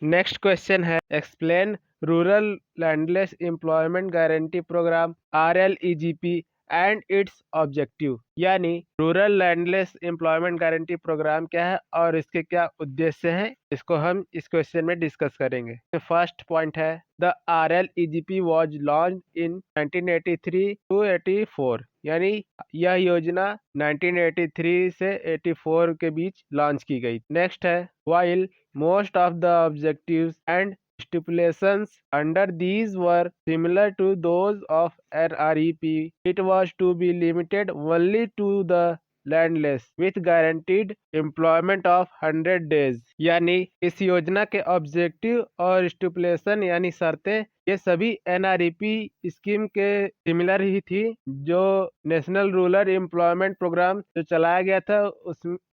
Next question है, explain rural landless employment guarantee programme RLEGP and its objective. यानी rural landless employment guarantee programme क्या है और इसके क्या उद्देश्य हैं, इसको हम इस क्वेश्चन में डिस्कस करेंगे। फर्स्ट पॉइंट है, the RLEGP was launch in 1983 to 84। यानी यह योजना 1983 से 84 के बीच लॉन्च की गई। नेक्स्ट है, while most of the objectives and stipulations under these were similar to those of RREP. It was to be limited only to the landless with guaranteed employment of 100 days. यानी इस योजना के objective और stipulation यानी शर्तें ये सभी NREP scheme के सिमिलर ही थी। जो नेशनल रूरल एम्प्लॉयमेंट प्रोग्राम जो चलाया गया था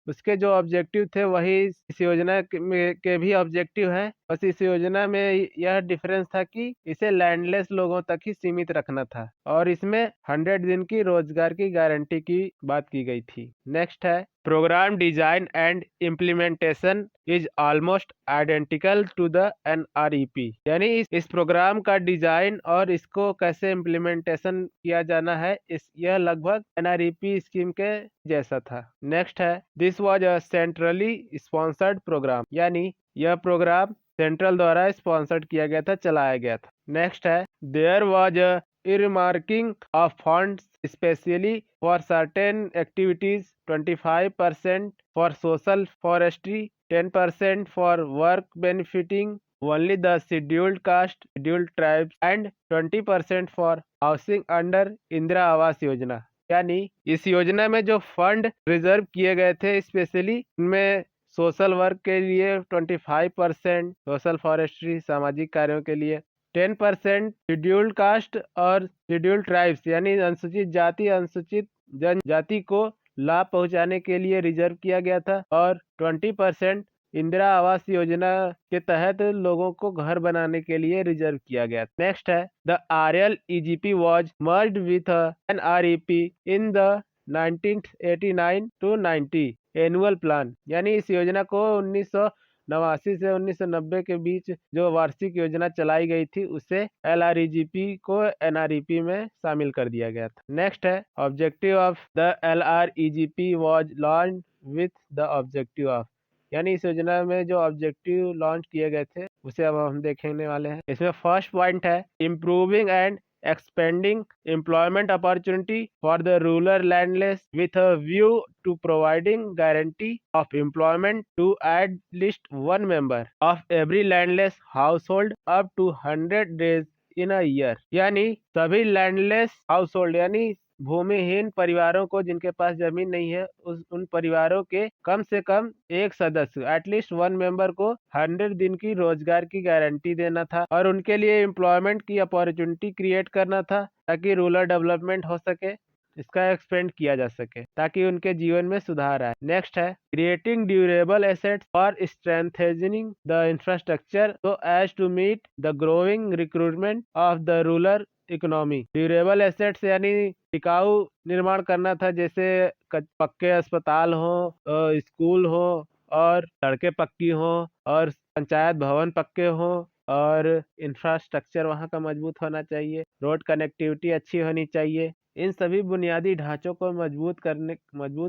उसके जो ऑब्जेक्टिव थे वही इस योजना के भी ऑब्जेक्टिव हैं। बस इस योजना में यह डिफरेंस था कि इसे लैंडलेस लोगों तक ही सीमित रखना था और इसमें 100 दिन की रोजगार की गारंटी की बात की गई थी। नेक्स्ट है, programme design and implementation is almost identical to the NREP। यानी इस प्रोग्राम का डिजाइन और इसको कैसे इम्प्लीमेंटेशन किया जाना है यह लगभग NREP स्कीम के जैसा था। नेक्स्ट है, this was a centrally sponsored programme. यानी यह प्रोग्राम सेंट्रल द्वारा स्पॉन्सर्ड किया गया था, चलाया गया था। नेक्स्ट है, there was a earmarking of funds especially for certain activities, 25% for social forestry, 10% for work benefiting only the scheduled caste, scheduled tribes and 20% for housing under Indira Awas Yojana. यानी इस योजना में जो फंड रिजर्व किए गए थे स्पेशली उनमें सोशल वर्क के लिए 25%, सोशल फॉरेस्ट्री सामाजिक कार्यों के लिए 10% शेड्यूल्ड कास्ट और शेड्यूल्ड ट्राइब्स यानी अनुसूचित जाति अनुसूचित जनजाति को लाभ पहुंचाने के लिए रिजर्व किया गया था और 20% इंदिरा आवास योजना के तहत लोगों को घर बनाने के लिए रिजर्व किया गया। नेक्स्ट है, the RLEGP was merged with NREP in the 1989 to 90 annual plan. यानी इस योजना को 1989 से 1990 के बीच जो वार्षिक योजना चलाई गई थी उसे LREGP को NREP में शामिल कर दिया गया था। नेक्स्ट है, objective of the LREGP was launch with the objective of. यानी इस योजना में जो ऑब्जेक्टिव लॉन्च किए गए थे उसे अब हम देखने वाले हैं। इसमें फर्स्ट पॉइंट है, improving and expanding employment opportunity for the rural landless with a view to providing guarantee of employment to at least one member of every landless household up to 100 days in a year। यानी सभी landless household यानी भूमिहीन परिवारों को जिनके पास जमीन नहीं है उन परिवारों के कम से कम एक सदस्य एटलीस्ट वन मेंबर को 100 दिन की रोजगार की गारंटी देना था और उनके लिए एम्प्लॉयमेंट की अपॉर्चुनिटी क्रिएट करना था ताकि रूरल डेवलपमेंट हो सके, इसका एक्सपेंड किया जा सके ताकि उनके जीवन में सुधार आए। नेक्स्ट है, क्रिएटिंग ड्यूरेबल एसेट्स और strengthening the infrastructure so as to meet the growing recruitment of the rural economy. Durable assets यानी टिकाऊ निर्माण करना था, जैसे पक्के अस्पताल हो, स्कूल हो और सड़कें पक्की हो और पंचायत भवन पक्के हो और इंफ्रास्ट्रक्चर वहाँ का मजबूत होना चाहिए, रोड कनेक्टिविटी अच्छी होनी चाहिए। इन सभी बुनियादी ढांचों को मजबूत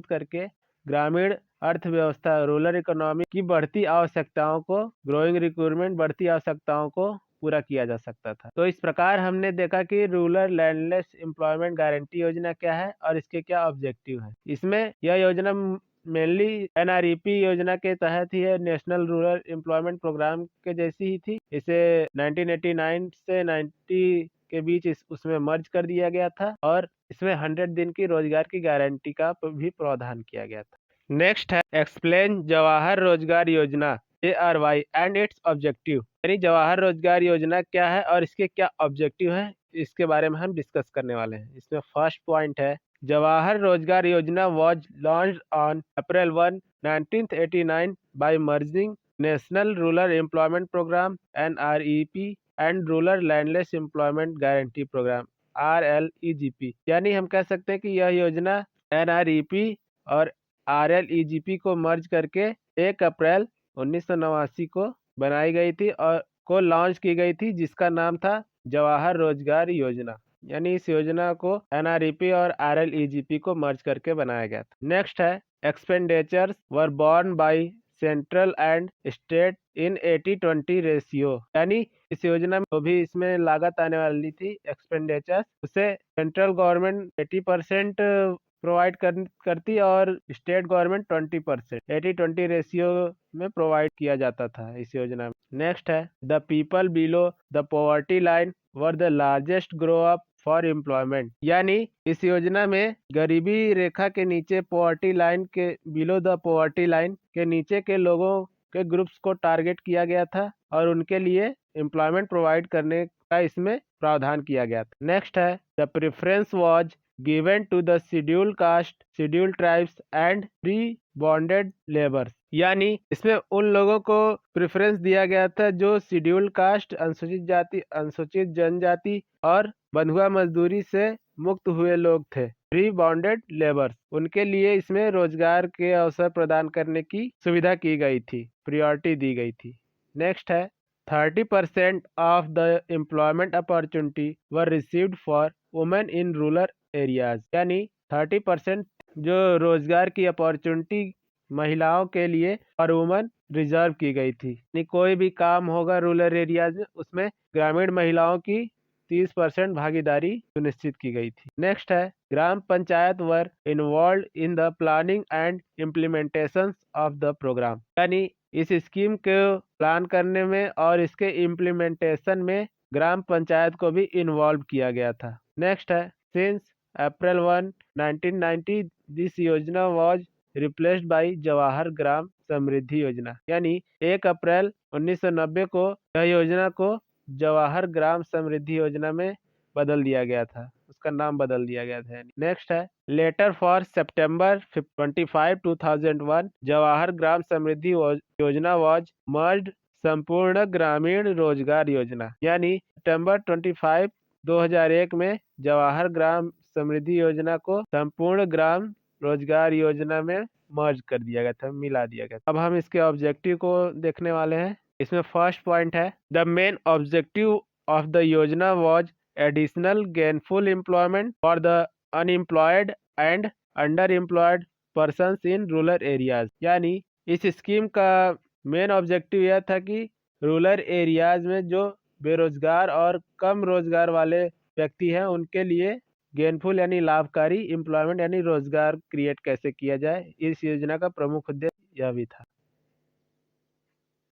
करके ग्रामीण अर्थव्यवस्था रूरल इकोनॉमी की बढ़ती आवश्यकताओं को, ग्रोइंग रिक्वायरमेंट बढ़ती आवश्यकताओं को पूरा किया जा सकता था। तो इस प्रकार हमने देखा कि रूरल लैंडलेस एम्प्लॉयमेंट गारंटी योजना क्या है और इसके क्या ऑब्जेक्टिव है। इसमें यह योजना मेनली NREP योजना के तहत ही है, नेशनल रूरल एम्प्लॉयमेंट प्रोग्राम के जैसी ही थी। इसे 1989 से 90 के बीच उसमें मर्ज कर दिया गया था और इसमें 100 दिन की रोजगार की गारंटी का भी प्रावधान किया गया था। नेक्स्ट है, एक्सप्लेन जवाहर रोजगार योजना JRY एंड इट्स ऑब्जेक्टिव। यानी जवाहर रोजगार योजना क्या है और इसके क्या ऑब्जेक्टिव है, इसके बारे में हम डिस्कस करने वाले हैं। इसमें फर्स्ट पॉइंट है, Jawahar Rozgar Yojana was launched on April 1, 1989 by merging national rural employment programme NREP and rural landless employment guarantee programme RLEGP। यानी हम कह सकते हैं कि यह योजना NREP और RLEGP को मर्ज करके 1 अप्रैल 1989 को बनाई गई थी और को लॉन्च की गई थी, जिसका नाम था जवाहर रोजगार योजना। यानी इस योजना को NREP और RLEGP को मर्ज करके बनाया गया था। नेक्स्ट है expenditures were born by central and state in 80-20 ratio. यानी इस योजना में जो भी इसमें लागत आने वाली थी एक्सपेंडिचर्स, उसे सेंट्रल गवर्नमेंट 80% प्रोवाइड करती और स्टेट गवर्नमेंट 20%, 80-20 रेशियो में प्रोवाइड किया जाता था इस योजना में। नेक्स्ट है the people below the poverty line were the largest grow up for employment. यानी इस योजना में गरीबी रेखा के नीचे, पॉवर्टी लाइन के बिलो द पॉवर्टी लाइन के नीचे के लोगों के ग्रुप्स को टारगेट किया गया था और उनके लिए एम्प्लॉयमेंट प्रोवाइड करने का इसमें प्रावधान किया गया था। नेक्स्ट है the preference was given to the schedule caste, schedule tribes and pre bonded labours. यानी इसमें उन लोगों को प्रेफरेंस दिया गया था जो शेड्यूल कास्ट, अनुसूचित जाति, अनुसूचित जनजाति और बंधुआ मजदूरी से मुक्त हुए लोग थे, प्री बॉन्डेड लेबर्स। उनके लिए इसमें रोजगार के अवसर प्रदान करने की सुविधा की गई थी, प्रायोरिटी दी गई थी। नेक्स्ट है 30% of the employment opportunity were received for women in rural areas. यानी 30% जो रोजगार की अपॉर्चुनिटी महिलाओं के लिए और वुमन रिजर्व की गई थी। यानी कोई भी काम होगा रूरल एरियाज में, उसमें ग्रामीण महिलाओं की 30% भागीदारी सुनिश्चित की गई थी। नेक्स्ट है gram panchayat were involve in the planning and implementation of the programme. यानी इस स्कीम को प्लान करने में और इसके इम्प्लीमेंटेशन में ग्राम पंचायत को भी इन्वॉल्व किया गया था। नेक्स्ट है सिंस अप्रैल 1, 1990 दिस योजना was replaced by Jawahar Gram Samriddhi योजना। यानी 1 अप्रैल 1990 को यह योजना को जवाहर ग्राम समृद्धि योजना में बदल दिया गया था, उसका नाम बदल दिया गया था। नेक्स्ट है लेटर फॉर सितंबर 25, 2001 जवाहर ग्राम समृद्धि योजना वाज मर्ज्ड संपूर्ण ग्रामीण रोजगार योजना। यानी सितंबर 25, 2001 में जवाहर ग्राम समृद्धि योजना को संपूर्ण ग्राम रोजगार योजना में मर्ज कर दिया गया था, मिला दिया गया था। अब हम इसके ऑब्जेक्टिव को देखने वाले हैं। इसमें फर्स्ट पॉइंट है the main objective of the yojana was additional gainful employment for the unemployed and under employed persons in rural areas. यानी इस स्कीम का मेन ऑब्जेक्टिव यह था कि रूरल एरियाज में जो बेरोजगार और कम रोजगार वाले व्यक्ति हैं उनके लिए गेनफुल यानी लाभकारी एम्प्लॉयमेंट यानी रोजगार क्रिएट कैसे किया जाए, इस योजना का प्रमुख उद्देश्य यह भी था।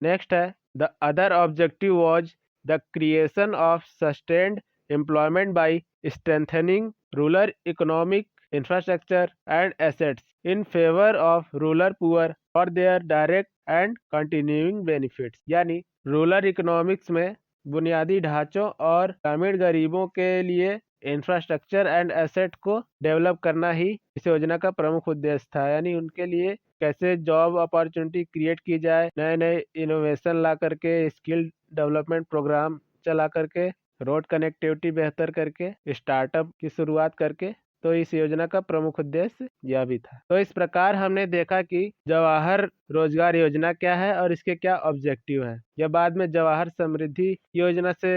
नेक्स्ट है the other objective was the creation of sustained employment bye strengthening rural economic infrastructure and assets in favour of rural poor for their direct and continuing benefits. यानी रूरल इकोनॉमिक्स में बुनियादी ढांचों और ग्रामीण गरीबों के लिए इंफ्रास्ट्रक्चर एंड एसेट को develop करना ही इस योजना का प्रमुख उद्देश्य था। यानी उनके लिए कैसे जॉब अपॉर्चुनिटी क्रिएट की जाए, नए नए इनोवेशन ला करके, स्किल डेवलपमेंट प्रोग्राम चला करके, रोड कनेक्टिविटी बेहतर करके, स्टार्टअप की शुरुआत करके, तो इस योजना का प्रमुख उद्देश्य यह भी था। तो इस प्रकार हमने देखा कि जवाहर रोजगार योजना क्या है और इसके क्या ऑब्जेक्टिव हैं। यह बाद में जवाहर समृद्धि योजना से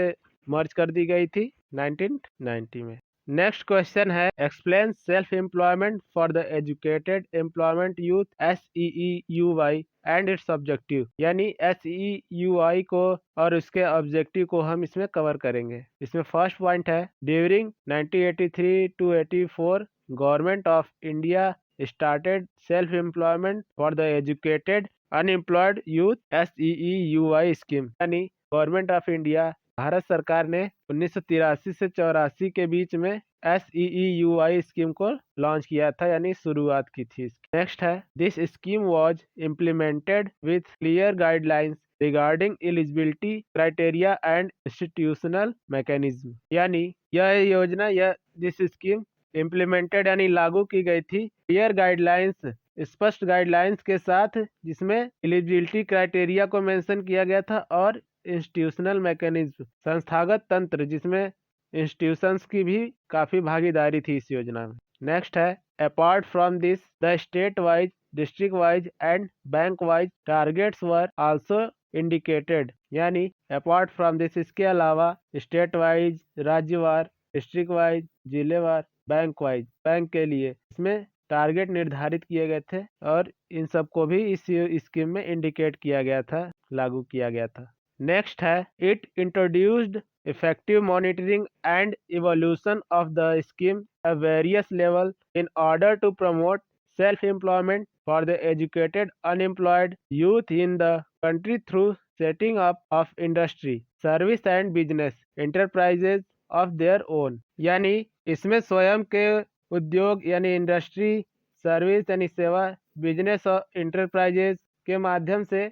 मर्ज कर दी गई थी 1990 में। नेक्स्ट क्वेश्चन है explain self employment for the educated employment youth SEEUY and its objective. यानी SEEUY को और उसके ऑब्जेक्टिव को हम इसमें कवर करेंगे। इसमें फर्स्ट पॉइंट है during 1983 to 84 government of India started self employment for the educated unemployed youth SEEUY scheme. यानी गवर्नमेंट ऑफ इंडिया भारत सरकार ने 1983 से 84 के बीच में SEEUY स्कीम को लॉन्च किया था, यानी शुरुआत की थी। नेक्स्ट है this scheme was implemented with clear guidelines regarding eligibility criteria and institutional mechanism. यानी यह योजना, यह दिस स्कीम इम्प्लीमेंटेड यानी लागू की गई थी क्लियर गाइडलाइंस, स्पष्ट गाइडलाइंस के साथ, जिसमें एलिजिबिलिटी क्राइटेरिया को मेंशन किया गया था और इंस्टीट्यूशनल मैकेनिज्म संस्थागत तंत्र, जिसमें इंस्टीट्यूशंस की भी काफी भागीदारी थी इस योजना में। नेक्स्ट है apart from this the state wise, district wise and bank wise targets were also indicated, यानी अपार्ट फ्रॉम दिस इसके अलावा स्टेट वाइज, राज्यवार, डिस्ट्रिक्ट वाइज, जिलेवार, बैंक वाइज, बैंक के लिए इसमें टारगेट निर्धारित किए गए थे और इन सबको भी इस स्कीम में इंडिकेट किया गया था, लागू किया गया था। नेक्स्ट है, it introduced effective monitoring and evolution of the scheme at various levels in order to promote self-employment for the educated unemployed youth in the country through setting up of industry, service and business enterprises of their own। यानी इसमें स्वयं के उद्योग यानी industry, service यानी सेवा, business और enterprises के माध्यम से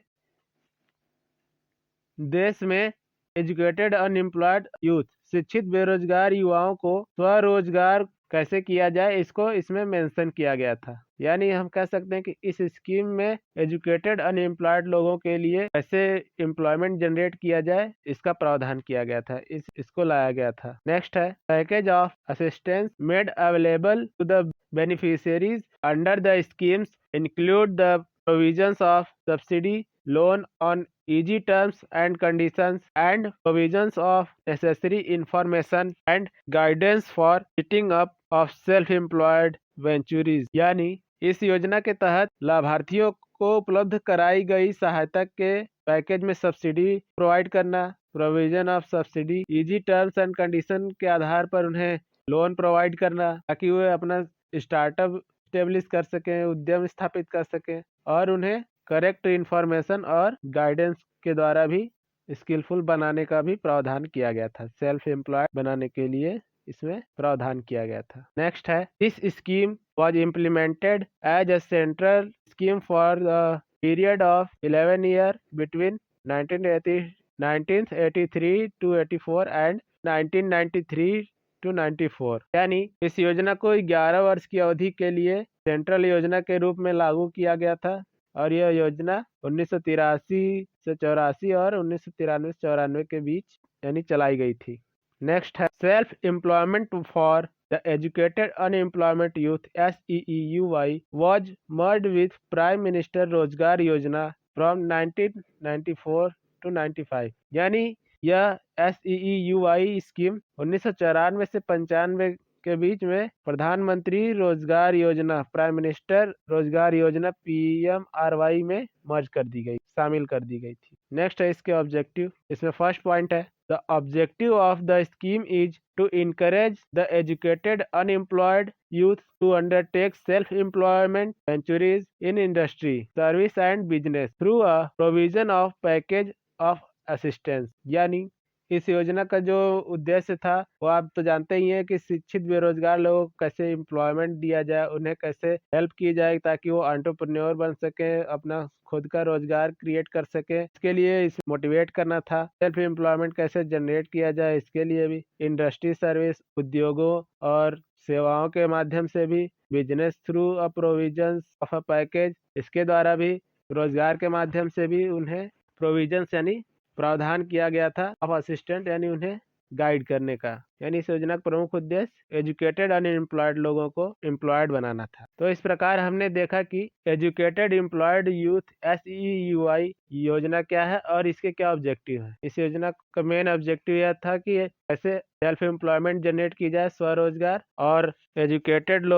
देश में एजुकेटेड अनएम्प्लॉयड यूथ, शिक्षित बेरोजगार युवाओं को स्वरोजगार कैसे किया जाए, इसको इसमें मेंशन किया गया था। यानी हम कह सकते हैं कि इस स्कीम में एजुकेटेड अनएम्प्लॉयड लोगों के लिए कैसे एम्प्लॉयमेंट जनरेट किया जाए, इसका प्रावधान किया गया था, इसको लाया गया था। नेक्स्ट है, package of assistance made available to the beneficiaries under the schemes include the provisions of subsidy loan on easy terms and conditions and provisions of necessary information and guidance for setting up of self-employed ventures। यानी इस योजना के तहत लाभार्थियों को उपलब्ध कराई गई सहायता के पैकेज में सब्सिडी प्रोवाइड करना, provision of subsidy, easy terms and condition के आधार पर उन्हें लोन प्रोवाइड करना ताकि वे अपना स्टार्टअप स्टेब्लिश कर सकें, उद्यम स्थापित कर सकें, और उन्हें करेक्ट इंफॉर्मेशन और गाइडेंस के द्वारा भी स्किलफुल बनाने का भी प्रावधान किया गया था। सेल्फ एम्प्लॉयड बनाने के लिए इसमें प्रावधान किया गया था। नेक्स्ट है, this scheme was implemented as a central scheme for the period of 11 year between 1983 to 84 and 1993 to 94। यानी इस योजना को 11 वर्ष की अवधि के लिए सेंट्रल योजना के रूप में लागू किया गया था और यह योजना 1983 से 84 और 1993 से 94 के बीच यानी चलाई गई थी। नेक्स्ट है, self employment for the educated unemployment youth SEEUY was merged with prime minister रोजगार योजना फ्रॉम 1994 टू 95। यानी यह SEEUY स्कीम 1994 से 95 के बीच में प्रधानमंत्री रोजगार योजना, प्राइम मिनिस्टर रोजगार योजना PMRY में मर्ज कर दी गई, शामिल कर दी गई थी। नेक्स्ट है इसके ऑब्जेक्टिव। इसमें फर्स्ट पॉइंट है, the objective of the scheme is to encourage the educated unemployed youth to undertake self-employment ventures in industry, service and business through a provision of package of assistance। यानी इस योजना का जो उद्देश्य था वो आप तो जानते ही हैं कि शिक्षित बेरोजगार लोगों को कैसे एम्प्लॉयमेंट दिया जाए, उन्हें कैसे हेल्प की जाए ताकि वो एंटरप्रेन्योर बन सके, अपना खुद का रोजगार क्रिएट कर सके। इसके लिए इस मोटिवेट करना था। सेल्फ एम्प्लॉयमेंट कैसे जनरेट किया जाए, इसके लिए भी इंडस्ट्री, सर्विस, उद्योगों और सेवाओं के माध्यम से भी, business through a provisions of a package, इसके द्वारा भी, रोजगार के माध्यम से भी उन्हें प्रोविजंस यानी प्रावधान किया गया था ऑफ असिस्टेंट यानी उन्हें गाइड करने का। यानी इस योजना का प्रमुख उद्देश्य एजुकेटेड अनएम्प्लॉयड लोगों को एम्प्लॉयड बनाना था। तो इस प्रकार हमने देखा कि एजुकेटेड एम्प्लॉयड यूथ SEEUY योजना क्या है और इसके क्या ऑब्जेक्टिव है। इस योजना का मेन ऑब्जेक्टिव यह था कि कैसे सेल्फ एम्प्लॉयमेंट जनरेट की जाए, स्वरोजगार, और एजुकेटेड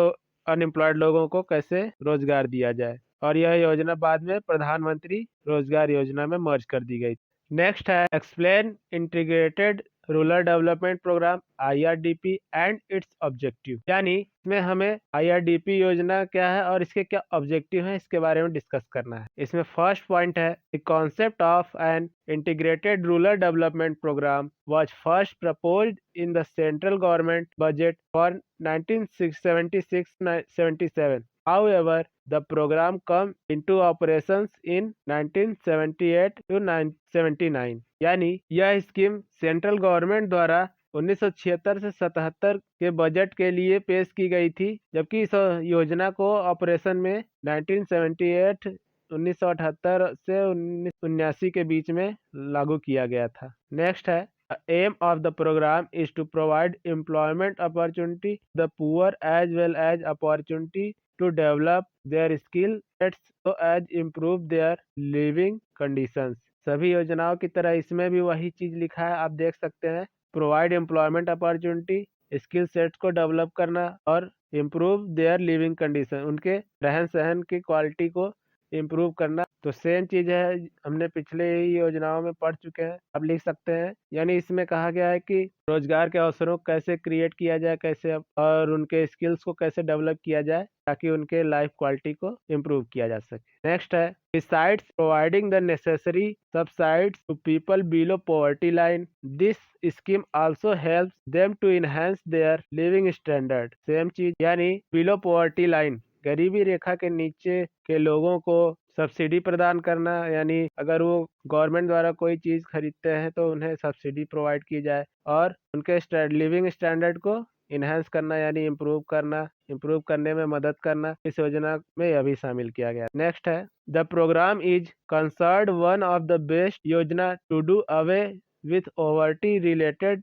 अनएम्प्लॉयड लोगों को कैसे रोजगार दिया जाए, और यह योजना बाद में प्रधानमंत्री रोजगार योजना में मर्ज कर दी गई। नेक्स्ट है, explain integrated rural development programme IRDP and its objective. यानी इसमें हमें IRDP योजना क्या है और इसके क्या ऑब्जेक्टिव है, इसके बारे में डिस्कस करना है। इसमें फर्स्ट पॉइंट है, the concept of an integrated rural development programme was first proposed in the central government budget for 1976-77। However, the program come into operations in 1978 to 79। यानी यह स्कीम सेंट्रल गवर्नमेंट द्वारा 1976 से 77 के budget के लिए पेश की गई थी, जबकि इस योजना को ऑपरेशन में 1978 से 1979 के बीच में लागू किया गया था। नेक्स्ट है, aim of the program is to provide employment opportunity the poor as well as opportunity to develop their skill sets so as improve their living conditions। सभी योजनाओं की तरह इसमें भी वही चीज लिखा है, आप देख सकते हैं। Provide employment opportunity, skill sets को डेवलप करना और इम्प्रूव देयर लिविंग कंडीशन, उनके रहन सहन की क्वालिटी को इम्प्रूव करना। तो सेम चीज है, हमने पिछले ही योजनाओं में पढ़ चुके हैं, अब लिख सकते हैं। यानी इसमें कहा गया है कि रोजगार के अवसरों को कैसे क्रिएट किया जाए, कैसे और उनके स्किल्स को कैसे डेवलप किया जाए ताकि उनके लाइफ क्वालिटी को इम्प्रूव किया जा सके। नेक्स्ट है, besides providing the necessary subsidies to people below poverty line, this scheme also helps them to enhance their living standard। Same चीज, यानी बिलो पॉवर्टी लाइन, गरीबी रेखा के नीचे के लोगों को सब्सिडी प्रदान करना, यानी अगर वो गवर्नमेंट द्वारा कोई चीज खरीदते हैं तो उन्हें सब्सिडी प्रोवाइड की जाए और उनके लिविंग स्टैंडर्ड को इन्हेंस करना, यानी इम्प्रूव करने में मदद करना, इस योजना में यह भी शामिल किया गया। नेक्स्ट है, the programme is concerned one of the best yojana to do away with poverty related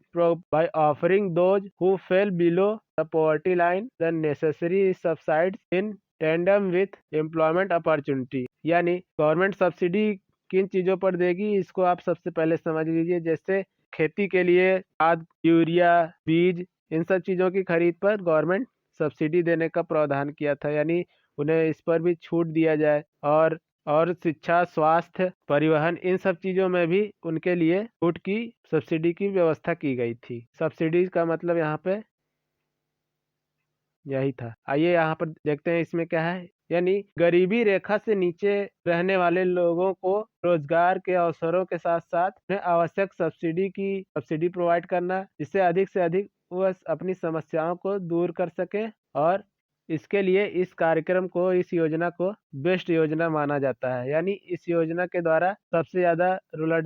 by offering those who fell below the poverty line the necessary subsidies in tandem with employment opportunity। यानी government subsidy किन चीज़ों पर देगी, इसको आप सबसे पहले समझ लीजिए। जैसे खेती के लिए खाद, यूरिया, बीज, इन सब चीज़ों की खरीद पर गवर्नमेंट सब्सिडी देने का प्रावधान किया था, यानी उन्हें इस पर भी छूट दिया जाए। और शिक्षा, स्वास्थ्य, परिवहन, इन सब चीज़ों में भी उनके लिए छूट की, सब्सिडी की व्यवस्था की गई थी। सब्सिडी का मतलब यहाँ पे यही था। आइए यहाँ पर देखते हैं इसमें क्या है। यानी गरीबी रेखा से नीचे रहने वाले लोगों को रोजगार के अवसरों के साथ साथ उन्हें आवश्यक सब्सिडी प्रोवाइड करना, जिससे अधिक से अधिक वह अपनी समस्याओं को दूर कर सके। और इसके लिए इस योजना को बेस्ट योजना माना जाता है। यानी इस योजना के द्वारा सबसे ज्यादा रूरल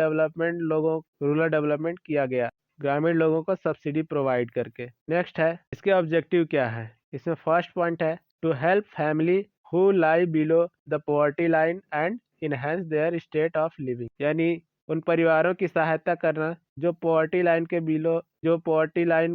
डेवलपमेंट किया गया, ग्रामीण लोगों को सब्सिडी प्रोवाइड करके। नेक्स्ट है, इसके ऑब्जेक्टिव क्या है। इसमें फर्स्ट पॉइंट है, to help family who lie below the poverty line and enhance their state of living. यानी उन परिवारों की सहायता करना जो पॉवर्टी लाइन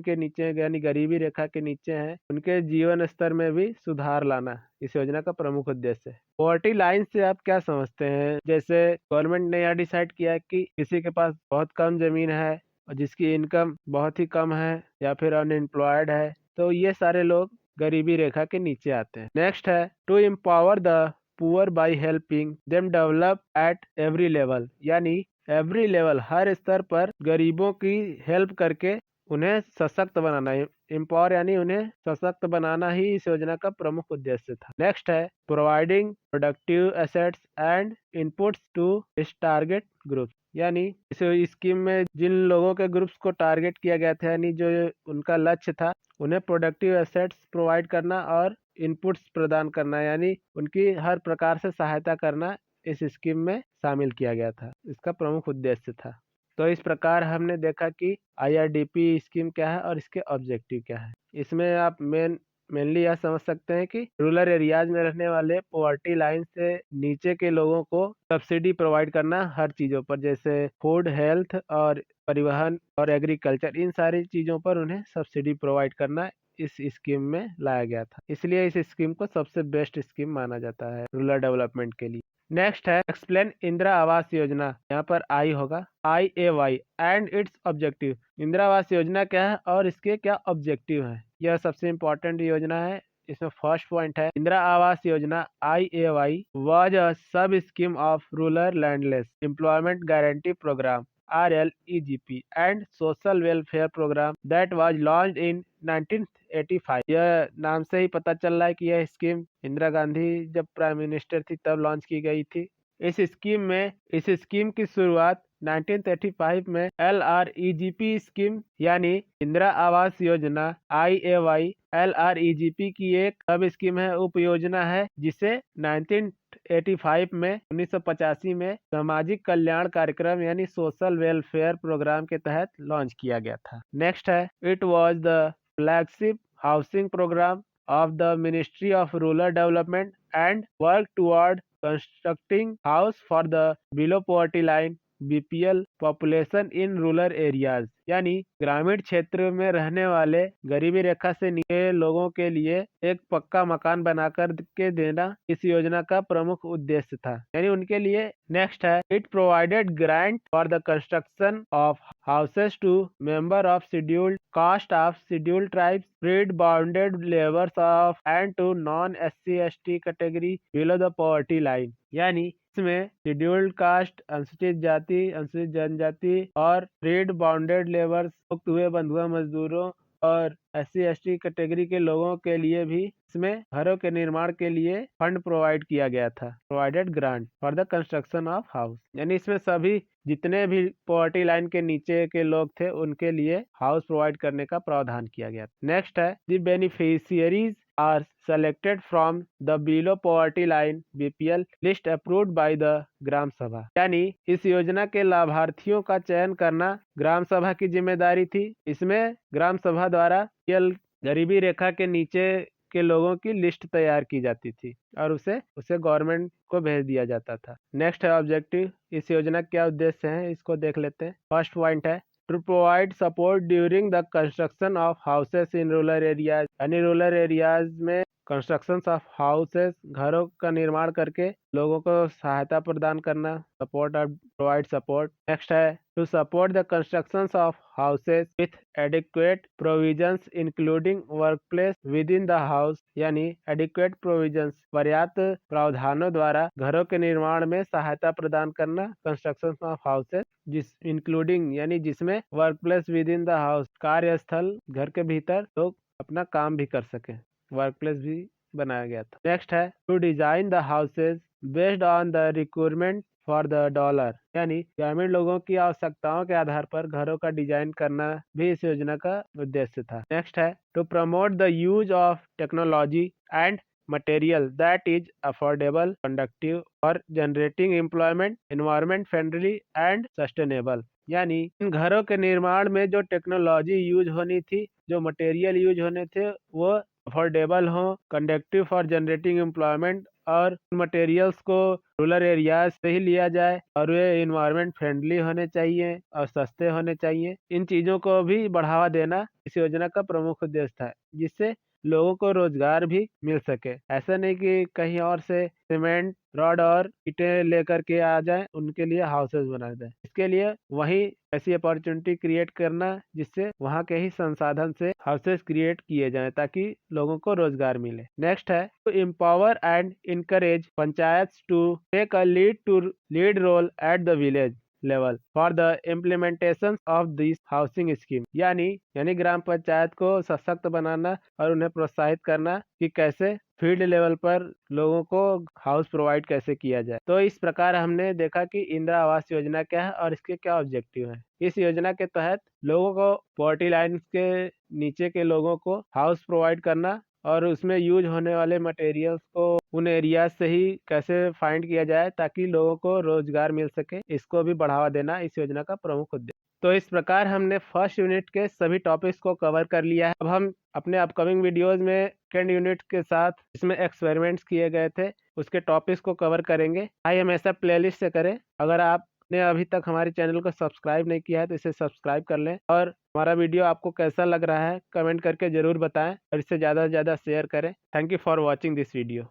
के नीचे, यानी गरीबी रेखा के नीचे हैं, उनके जीवन स्तर में भी सुधार लाना इस योजना का प्रमुख उद्देश्य है। पॉवर्टी लाइन से आप क्या समझते हैं। जैसे गवर्नमेंट ने यह डिसाइड किया कि किसी के पास बहुत कम जमीन है और जिसकी इनकम बहुत ही कम है या फिर अनएम्प्लॉयड है, तो ये सारे लोग गरीबी रेखा के नीचे आते हैं। नेक्स्ट है, to empower the poor by helping them develop at every level. यानी एवरी लेवल, हर स्तर पर गरीबों की हेल्प करके उन्हें सशक्त बनाना। एम्पावर यानी उन्हें सशक्त बनाना ही इस योजना का प्रमुख उद्देश्य था। नेक्स्ट है, providing productive assets and inputs to इस टारगेट ग्रुप। यानी इस स्कीम में जिन लोगों के ग्रुप्स को टारगेट किया गया था, यानी जो उनका लक्ष्य था, उन्हें प्रोडक्टिव एसेट्स प्रोवाइड करना और इनपुट्स प्रदान करना, यानी उनकी हर प्रकार से सहायता करना इस स्कीम में शामिल किया गया था, इसका प्रमुख उद्देश्य था। तो इस प्रकार हमने देखा कि IRDP स्कीम क्या है और इसके ऑब्जेक्टिव क्या है। इसमें आप मेनली यह समझ सकते हैं कि रूरल एरियाज में रहने वाले पॉवर्टी लाइन से नीचे के लोगों को सब्सिडी प्रोवाइड करना हर चीज़ों पर, जैसे फूड, हेल्थ और परिवहन और एग्रीकल्चर, इन सारी चीज़ों पर उन्हें सब्सिडी प्रोवाइड करना इस स्कीम में लाया गया था। इसलिए इस स्कीम को सबसे बेस्ट स्कीम माना जाता है रूरल डेवलपमेंट के लिए। नेक्स्ट है, एक्सप्लेन इंदिरा आवास योजना। यहाँ पर आई होगा, IAY and its objective. Indira Awas Yojana क्या है और इसके क्या ऑब्जेक्टिव है, यह सबसे इम्पोर्टेंट योजना है। इसमें फर्स्ट पॉइंट है, Indira Awas Yojana IAY was a sub scheme of rural landless employment guarantee programme RLEGP and social welfare programme that was launched in 1985। यह नाम से ही पता चल रहा है कि यह स्कीम इंदिरा गांधी जब प्राइम मिनिस्टर थी तब लॉन्च की गई थी। इस स्कीम की शुरुआत 1935 में LREGP स्कीम यानी इंदिरा आवास योजना IAY LREGP की एक सब स्कीम है, उप योजना है, जिसे 1985 में 1985 में सामाजिक कल्याण कार्यक्रम यानी सोशल वेलफेयर प्रोग्राम के तहत लॉन्च किया गया था। नेक्स्ट है, it was the flagship housing programme of the Ministry of Rural Development and work toward constructing house for the below poverty line BPL population in rural areas। यानी ग्रामीण क्षेत्र में रहने वाले गरीबी रेखा से नीचे लोगों के लिए एक पक्का मकान बनाकर के देना इस योजना का प्रमुख उद्देश्य था। यानी उनके लिए नेक्स्ट है it provided grant for the construction of houses to member of scheduled caste of scheduled tribes, freed bounded labours of and to non SC/ST category below the poverty line. यानी इसमें शेड्यूल्ड कास्ट, अनुसूचित जाति, अनुसूचित जनजाति और freed bounded labours, मुक्त हुए बंधुआ मजदूरों और SC/ST कैटेगरी के लोगों के लिए भी इसमें घरों के निर्माण के लिए फंड प्रोवाइड किया गया था। Provided grant for the construction of house, यानी इसमें सभी जितने भी पॉवर्टी लाइन के नीचे के लोग थे उनके लिए हाउस प्रोवाइड करने का प्रावधान किया गया। नेक्स्ट है the beneficiaries are selected from the below poverty line BPL list approved by the ग्राम सभा। यानी इस योजना के लाभार्थियों का चयन करना ग्राम सभा की जिम्मेदारी थी। इसमें ग्राम सभा द्वारा गरीबी रेखा के नीचे के लोगों की लिस्ट तैयार की जाती थी और उसे गवर्नमेंट को भेज दिया जाता था। नेक्स्ट है ऑब्जेक्टिव, इस योजना के क्या उद्देश्य हैं इसको देख लेते हैं। फर्स्ट पॉइंट है to provide support during the construction of houses in rural areas, यानी रूरल एरियाज में कंस्ट्रक्शन ऑफ हाउसेस, घरों का निर्माण करके लोगों को सहायता प्रदान करना, सपोर्ट और प्रोवाइड सपोर्ट। नेक्स्ट है to support the construction of houses with adequate provisions including workplace within the house, यानी एडिक्वेट प्रोविजंस पर्याप्त प्रावधानों द्वारा घरों के निर्माण में सहायता प्रदान करना, कंस्ट्रक्शन ऑफ हाउसेस जिस इंक्लूडिंग यानी जिसमें workplace within the house, कार्यस्थल घर के भीतर लोग अपना काम भी कर सके, वर्क प्लेस भी बनाया गया था। नेक्स्ट है to design the houses based on the requirement for the dollar, यानी ग्रामीण लोगों की आवश्यकताओं के आधार पर घरों का डिजाइन करना भी इस योजना का उद्देश्य था। नेक्स्ट है to promote the use of technology and material that is affordable, conductive और generating employment, environment friendly and sustainable. यानी इन घरों के निर्माण में जो टेक्नोलॉजी यूज होनी थी, जो मटेरियल यूज होने थे वो अफोर्डेबल हो, कंडक्टिव फॉर जनरेटिंग एम्प्लॉयमेंट और मटेरियल्स को रूरल एरियाज से ही लिया जाए और वे इन्वायरमेंट फ्रेंडली होने चाहिए और सस्ते होने चाहिए। इन चीज़ों को भी बढ़ावा देना इस योजना का प्रमुख उद्देश्य था, जिससे लोगों को रोजगार भी मिल सके। ऐसा नहीं कि कहीं और से सीमेंट, रॉड और ईंटें लेकर के आ जाए, उनके लिए हाउसेज बनाए जाए। इसके लिए वहीं ऐसी अपॉर्चुनिटी क्रिएट करना जिससे वहाँ के ही संसाधन से हाउसेज क्रिएट किए जाएं ताकि लोगों को रोजगार मिले। नेक्स्ट है to empower and encourage panchayat to take a lead role at the village level for the implementation of this housing scheme, यानी ग्राम पंचायत को सशक्त बनाना और उन्हें प्रोत्साहित करना कि कैसे फील्ड लेवल पर लोगों को हाउस प्रोवाइड कैसे किया जाए। तो इस प्रकार हमने देखा कि इंदिरा आवास योजना क्या है और इसके क्या ऑब्जेक्टिव है। इस योजना के तहत लोगों को पॉवर्टी लाइन के नीचे के लोगों को हाउस प्रोवाइड करना और उसमें यूज होने वाले मटेरियल्स को उन एरियाज से ही कैसे फाइंड किया जाए ताकि लोगों को रोजगार मिल सके, इसको भी बढ़ावा देना इस योजना का प्रमुख उद्देश्य। तो इस प्रकार हमने फर्स्ट यूनिट के सभी टॉपिक्स को कवर कर लिया है। अब हम अपने अपकमिंग वीडियोस में सेकंड यूनिट के साथ इसमें एक्सपेरिमेंट्स किए गए थे उसके टॉपिक्स को कवर करेंगे। भाई हमेशा प्लेलिस्ट से करें। अगर आपने अभी तक हमारे चैनल को सब्सक्राइब नहीं किया है तो इसे सब्सक्राइब कर लें और हमारा वीडियो आपको कैसा लग रहा है कमेंट करके ज़रूर बताएं और इसे ज़्यादा से ज़्यादा शेयर करें। Thank you for watching this video.